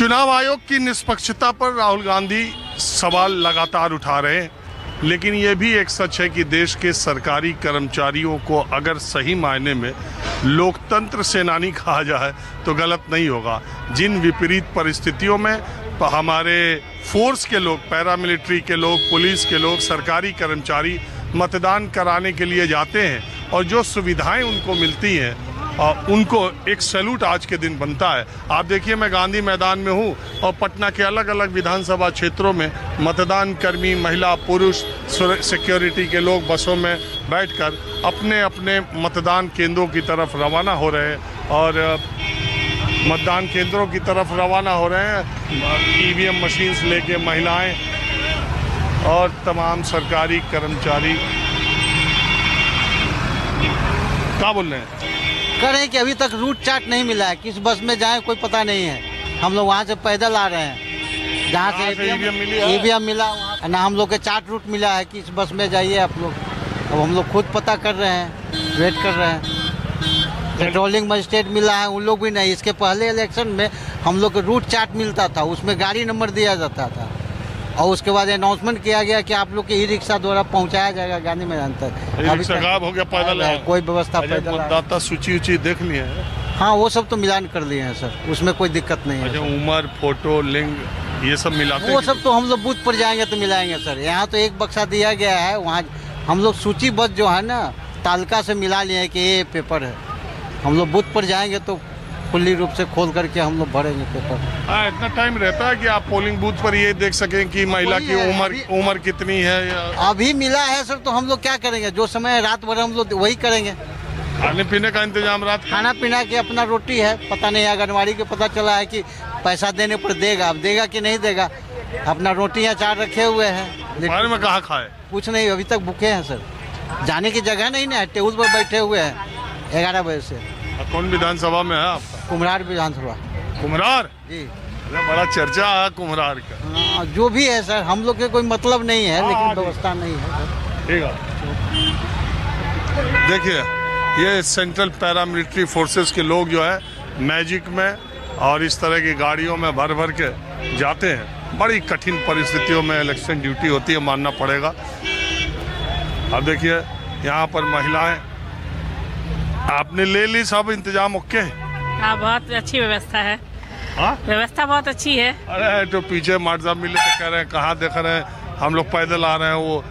चुनाव आयोग की निष्पक्षता पर राहुल गांधी सवाल लगातार उठा रहे हैं, लेकिन ये भी एक सच है कि देश के सरकारी कर्मचारियों को अगर सही मायने में लोकतंत्र सेनानी कहा जाए तो गलत नहीं होगा। जिन विपरीत परिस्थितियों में हमारे फोर्स के लोग, पैरामिलिट्री के लोग, पुलिस के लोग, सरकारी कर्मचारी मतदान कराने के लिए जाते हैं और जो सुविधाएं उनको मिलती हैं उनको एक सैल्यूट आज के दिन बनता है। आप देखिए, मैं गांधी मैदान में हूँ और पटना के अलग अलग विधानसभा क्षेत्रों में मतदान कर्मी, महिला, पुरुष, सिक्योरिटी के लोग बसों में बैठकर अपने अपने मतदान केंद्रों की तरफ रवाना हो रहे हैं और मतदान केंद्रों की तरफ रवाना हो रहे हैं। ईवीएम मशीन्स लेके महिलाएं और तमाम सरकारी कर्मचारी। क्या बोल रहे हैं? कह रहे हैं कि अभी तक रूट चार्ट नहीं मिला है, किस बस में जाएं कोई पता नहीं है। हम लोग वहाँ से पैदल आ रहे हैं, जहाँ से ईवीएम मिला ना, हम लोग के चार्ट रूट मिला है कि इस बस में जाइए आप लोग। अब हम लोग खुद पता कर रहे हैं, वेट कर रहे हैं। पेट्रोलिंग मजिस्ट्रेट मिला है, उन लोग भी नहीं। इसके पहले इलेक्शन में हम लोग को रूट चार्ट मिलता था, उसमें गाड़ी नंबर दिया जाता था और उसके बाद अनाउंसमेंट किया गया कि आप लोग के ई रिक्शा द्वारा पहुंचाया जाएगा गांधी मैदान तक। अभी गायब हो गया, पैदल है, कोई व्यवस्था पैदल। मतदाता सूची देख लिए है? हाँ, वो सब तो मिलान कर लिए हैं सर, उसमें कोई दिक्कत नहीं है। अच्छा, उम्र, फोटो, लिंग ये सब मिलाते हैं? वो सब तो हम लोग बूथ पर जाएंगे तो मिलाएंगे सर। यहाँ तो एक बक्सा दिया गया है, वहाँ हम लोग सूचीबद्ध जो है ना तालिका से मिला लिए हैं कि ये पेपर है। हम लोग बूथ पर जाएंगे तो खुली रूप से खोल करके हम लोग भरेंगे पेपर। हाँ, इतना टाइम रहता है कि आप पोलिंग बूथ पर ये देख सकें कि महिला की उम्र कितनी है या... अभी मिला है सर, तो हम लोग क्या करेंगे? जो समय रात भर हम लोग वही करेंगे। खाने पीने का इंतजाम रात? खाना पीना की अपना रोटी है, पता नहीं आंगनबाड़ी के पता चला है कि पैसा देने पर देगा, अब देगा कि नहीं देगा। अपना रोटी अचार रखे हुए हैं। बाहर में कहाँ खाए? कुछ नहीं, अभी तक भूखे हैं सर। जाने की जगह नहीं ना, टेबल पर बैठे हुए हैं 11 बजे से। कौन विधानसभा में है आपका? कुम्हरार विधानसभा। कुम्हरार जी, बड़ा चर्चा है कुम्हरार का। जो भी है सर, हम लोग के कोई मतलब नहीं है, लेकिन व्यवस्था नहीं है। ठीक है, देखिए ये सेंट्रल पैरामिलिट्री फोर्सेस के लोग जो है मैजिक में और इस तरह की गाड़ियों में भर भर के जाते हैं। बड़ी कठिन परिस्थितियों में इलेक्शन ड्यूटी होती है, मानना पड़ेगा। अब देखिए यहाँ पर महिलाएं, आपने ले ली सब इंतजाम? ओके, हाँ, बहुत अच्छी व्यवस्था है। हाँ, व्यवस्था बहुत अच्छी है। अरे तो पीछे मार्ट साहब मिले तो कह रहे हैं कहाँ देख रहे हैं, हम लोग पैदल आ रहे हैं, वो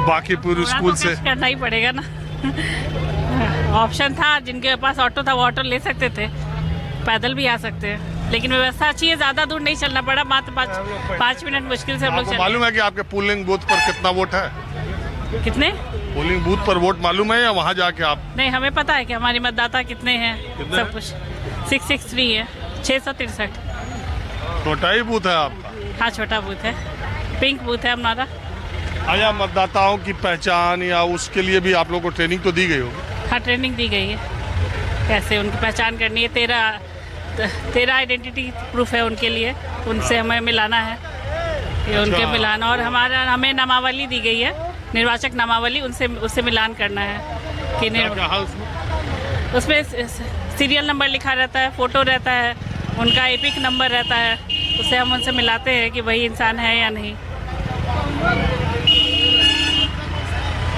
बाकी पूरे स्कूल से करना ही पड़ेगा ना। ऑप्शन था, जिनके पास ऑटो था वो ऑटो ले सकते थे, पैदल भी आ सकते हैं, लेकिन व्यवस्था अच्छी है। ज्यादा दूर नहीं चलना पड़ा, मात्र 5 मिनट मुश्किल से हम लोग। मालूम है कि आपके पोलिंग बूथ पर कितना वोट है? कितने पोलिंग बूथ पर वोट मालूम है या वहाँ जाके आप? नहीं, हमें पता है कि हमारे मतदाता कितने हैं, सब कुछ। 663 है, 663। छोटा ही बूथ है आपका? हाँ, छोटा बूथ है, पिंक बूथ है हमारा। अच्छा, मतदाताओं की पहचान या उसके लिए भी आप लोगों को ट्रेनिंग तो दी गई होगी? हाँ, ट्रेनिंग दी गई है, कैसे उनकी पहचान करनी है। 13 आइडेंटिटी प्रूफ है उनके लिए, उनसे हमें मिलाना है, ये उनके मिलाना। और हमें नामावली दी गई है, निर्वाचक नामावली, उससे मिलान करना है कि उसमें सीरियल नंबर लिखा रहता है, फोटो रहता है, उनका एपिक नंबर रहता है, उससे हम उनसे मिलाते हैं कि वही इंसान है या नहीं।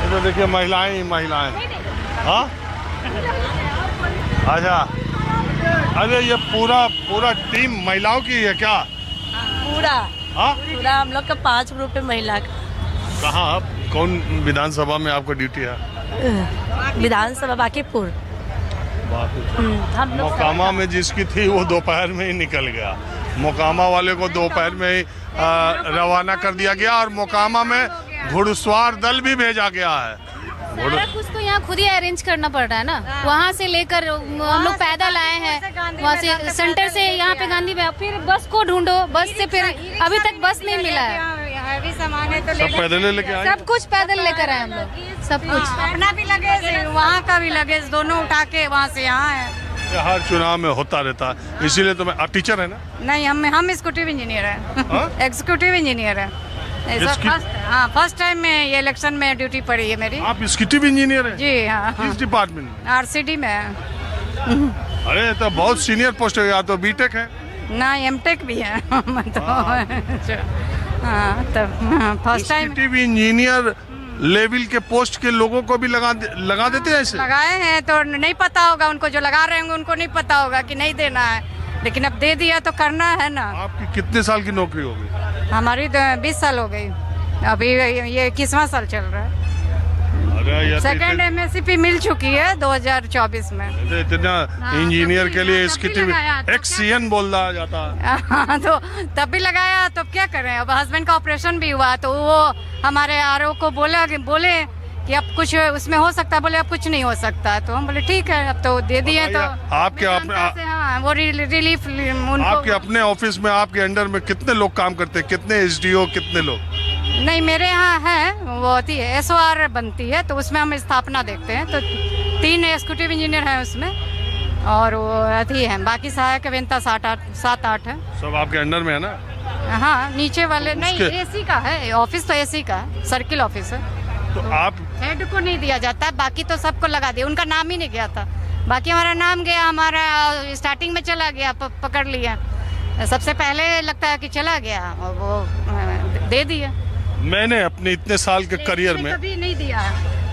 तो देखिए महिलाएं ही महिलाएं। हाँ, अच्छा, अरे ये पूरा टीम महिलाओं की है क्या? पूरा हम लोग का 5 ग्रुप है महिला का। कहाँ आप? कौन विधानसभा में आपका ड्यूटी है? विधानसभा बांकीपुर। हम लोग मोकामा में जिसकी थी वो दोपहर में ही निकल गया। मोकामा वाले को दोपहर में ही रवाना कर दिया गया और मोकामा में घुड़सवार दल भी भेजा गया है। सारा कुछ तो यहाँ खुद ही अरेंज करना पड़ रहा है ना। वहाँ से लेकर हम लोग पैदल आए हैं, वहाँ से सेंटर से यहाँ पे गांधी में, फिर बस को ढूंढो, बस से फिर अभी तक बस नहीं मिला है। भी सामान है तो सब पैदल लेके आए? सब कुछ पैदल लेकर आए हम लोग, सब कुछ। अपना भी लगेज, वहाँ का भी लगेज, दोनों उठा के वहाँ से यहाँ है। हर चुनाव में होता रहता है, इसीलिए तो मैं टीचर है ना? नहीं, हम एग्जीक्यूटिव इंजीनियर है। एग्जीक्यूटिव इंजीनियर है। फर्स्ट टाइम में ये इलेक्शन में ड्यूटी पड़ी है मेरी। आप एग्जीक्यूटिव इंजीनियर हैं? जी हाँ। किस डिपार्टमेंट? RCD में है। अरे तो बहुत सीनियर पोस्ट है, या तो बीटेक है? ना एमटेक भी है तो हाँ तब first time executive engineer level के पोस्ट के लोगों को भी लगा देते हैं ऐसे? लगाए हैं तो नहीं पता होगा उनको, जो लगा रहे होंगे उनको नहीं पता होगा कि नहीं देना है, लेकिन अब दे दिया तो करना है ना। आपकी कितने साल की नौकरी हो गई? हमारी 20 साल हो गई, अभी ये 21वां साल चल रहा है। सेकेंड MSCP मिल चुकी है 2024 में। इतना इंजीनियर के लिए एग्जीक्यूटिव एक्सीएन बोला जाता है। तो तब भी लगाया, तो क्या करें, अब हस्बैंड का ऑपरेशन भी हुआ तो वो हमारे RO को बोले कि अब कुछ उसमें हो सकता है, बोले अब कुछ नहीं हो सकता, तो हम बोले ठीक है अब तो दे दिए। तो आपके अपने हाँ वो रिलीफ आपके अपने ऑफिस में आपके अंडर में कितने लोग काम करते हैं? कितने SDO, कितने लोग? नहीं मेरे यहाँ है, वो होती है SOR बनती है, तो उसमें हम स्थापना देखते हैं, तो 3 एग्जीक्यूटिव इंजीनियर हैं उसमें, और वो अथी है, बाकी सहायक अभियंता 7-8 है। सब आपके अंडर में है ना? हाँ नीचे वाले नहीं, AC का है ऑफिस, तो AC का है, सर्किल ऑफिस है। तो आप हेड को नहीं दिया जाता, बाकी तो सबको लगा दिया, उनका नाम ही नहीं गया था, बाकी हमारा नाम गया, हमारा स्टार्टिंग में चला गया, पकड़ लिया, सबसे पहले लगता है कि चला गया, और वो दे दिया। मैंने अपने इतने साल के करियर में कभी नहीं दिया,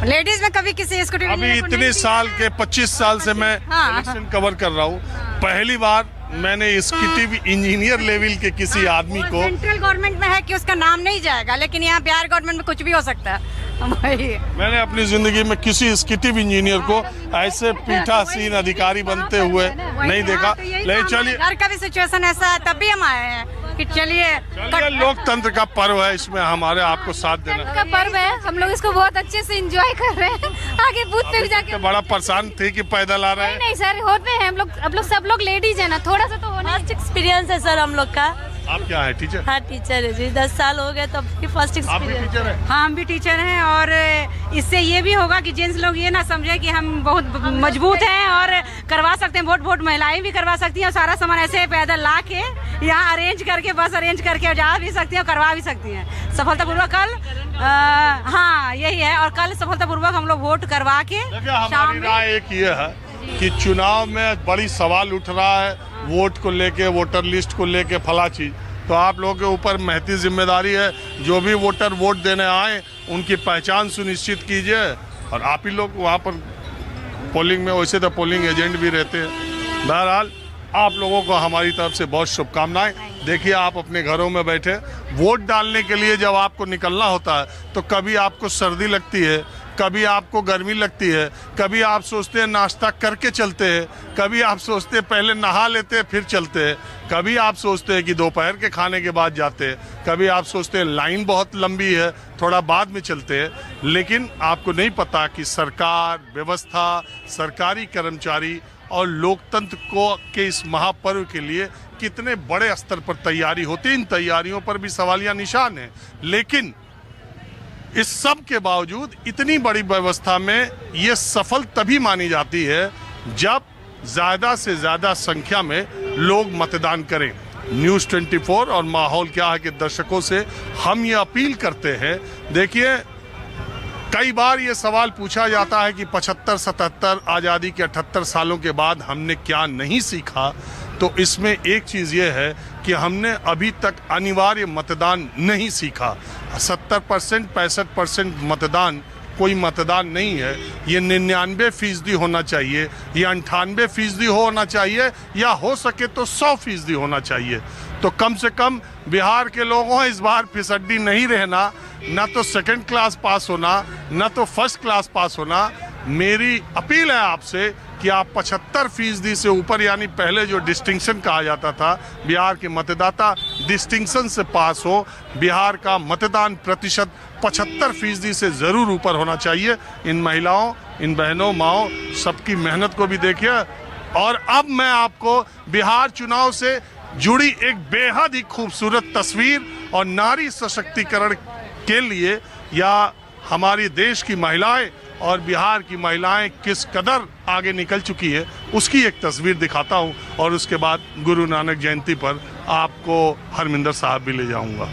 लेडीज में कभी किसी एग्जीक्यूटिव अभी इतने साल के 25 साल से मैं इलेक्शन कवर कर रहा हूँ, पहली बार मैंने एग्जीक्यूटिव इंजीनियर लेवल के किसी आदमी को, सेंट्रल गवर्नमेंट में है कि उसका नाम नहीं जाएगा, लेकिन यहाँ बिहार गवर्नमेंट में कुछ भी हो सकता है। मैंने अपनी जिंदगी में किसी एग्जीक्यूटिव इंजीनियर को ऐसे पीठासीन अधिकारी बनते हुए नहीं देखा। लेकिन चलिए, घर का भी सिचुएशन ऐसा है, तब भी हम आए हैं कि चलिए लोकतंत्र का पर्व है, इसमें हमारे आपको साथ देना का पर्व है, हम लोग इसको बहुत अच्छे से एंजॉय कर रहे हैं। आगे बूथ पे भी जाके बड़ा परेशान थे कि पैदल आ रहे हैं। नहीं सर, होते हैं हम लोग, अब लोग सब लोग लेडीज है ना, थोड़ा सा तो होना। फर्स्ट एक्सपीरियंस है सर हम लोग का। आप क्या है, टीचर? हाँ टीचर है जी, 10 साल हो गए, तो फर्स्ट आप भी एक्सपीरियंस। टीचर है? हाँ हम भी टीचर हैं, और इससे ये भी होगा कि जेंट्स लोग ये ना समझे कि हम बहुत मजबूत हैं और करवा सकते हैं वोट महिलाएं भी करवा सकती हैं, और सारा सामान ऐसे पैदल ला के यहाँ अरेंज करके, बस अरेंज करके जा भी सकती हैं और करवा भी सकती हैं सफलतापूर्वक। कल हाँ यही है, और कल सफलतापूर्वक हम लोग वोट करवा के हमारी राय एक ये है कि चुनाव में बड़ी सवाल उठ रहा है, वोट को लेके, वोटर लिस्ट को लेके, फला चीज, तो आप लोगों के ऊपर महती जिम्मेदारी है, जो भी वोटर वोट देने आए उनकी पहचान सुनिश्चित कीजिए, और आप ही लोग वहाँ पर पोलिंग में, वैसे तो पोलिंग एजेंट भी रहते हैं। बहरहाल आप लोगों को हमारी तरफ से बहुत शुभकामनाएं। देखिए, आप अपने घरों में बैठे वोट डालने के लिए जब आपको निकलना होता है, तो कभी आपको सर्दी लगती है, कभी आपको गर्मी लगती है, कभी आप सोचते हैं नाश्ता करके चलते हैं, कभी आप सोचते हैं पहले नहा लेते हैं फिर चलते हैं, कभी आप सोचते हैं कि दोपहर के खाने के बाद जाते हैं, कभी आप सोचते हैं लाइन बहुत लंबी है थोड़ा बाद में चलते हैं। लेकिन आपको नहीं पता कि सरकार, व्यवस्था, सरकारी कर्मचारी और लोकतंत्र को के इस महापर्व के लिए कितने बड़े स्तर पर तैयारी होती है। इन तैयारियों पर भी सवालिया निशान है, लेकिन इस सब के बावजूद इतनी बड़ी व्यवस्था में ये सफल तभी मानी जाती है जब ज़्यादा से ज़्यादा संख्या में लोग मतदान करें। न्यूज़ 24 और माहौल क्या है के दर्शकों से हम ये अपील करते हैं। देखिए, कई बार ये सवाल पूछा जाता है कि 75-77 आज़ादी के 78 सालों के बाद हमने क्या नहीं सीखा, तो इसमें एक चीज़ ये है कि हमने अभी तक अनिवार्य मतदान नहीं सीखा। 70% 65% मतदान कोई मतदान नहीं है, ये 99% होना चाहिए, या 98% होना चाहिए, या हो सके तो 100% होना चाहिए। तो कम से कम बिहार के लोगों इस बार फिसड्डी नहीं रहना, ना तो सेकंड क्लास पास होना, ना तो फर्स्ट क्लास पास होना। मेरी अपील है आपसे कि आप 75% से ऊपर, यानी पहले जो डिस्टिंक्शन कहा जाता था, बिहार के मतदाता डिस्टिंक्शन से पास हो। बिहार का मतदान प्रतिशत 75% से ज़रूर ऊपर होना चाहिए। इन महिलाओं, इन बहनों, माओं, सबकी मेहनत को भी देखिए। और अब मैं आपको बिहार चुनाव से जुड़ी एक बेहद ही खूबसूरत तस्वीर और नारी सशक्तिकरण के लिए, या हमारी देश की महिलाएं और बिहार की महिलाएं किस कदर आगे निकल चुकी है, उसकी एक तस्वीर दिखाता हूं, और उसके बाद गुरु नानक जयंती पर आपको हरमिंदर साहब भी ले जाऊंगा।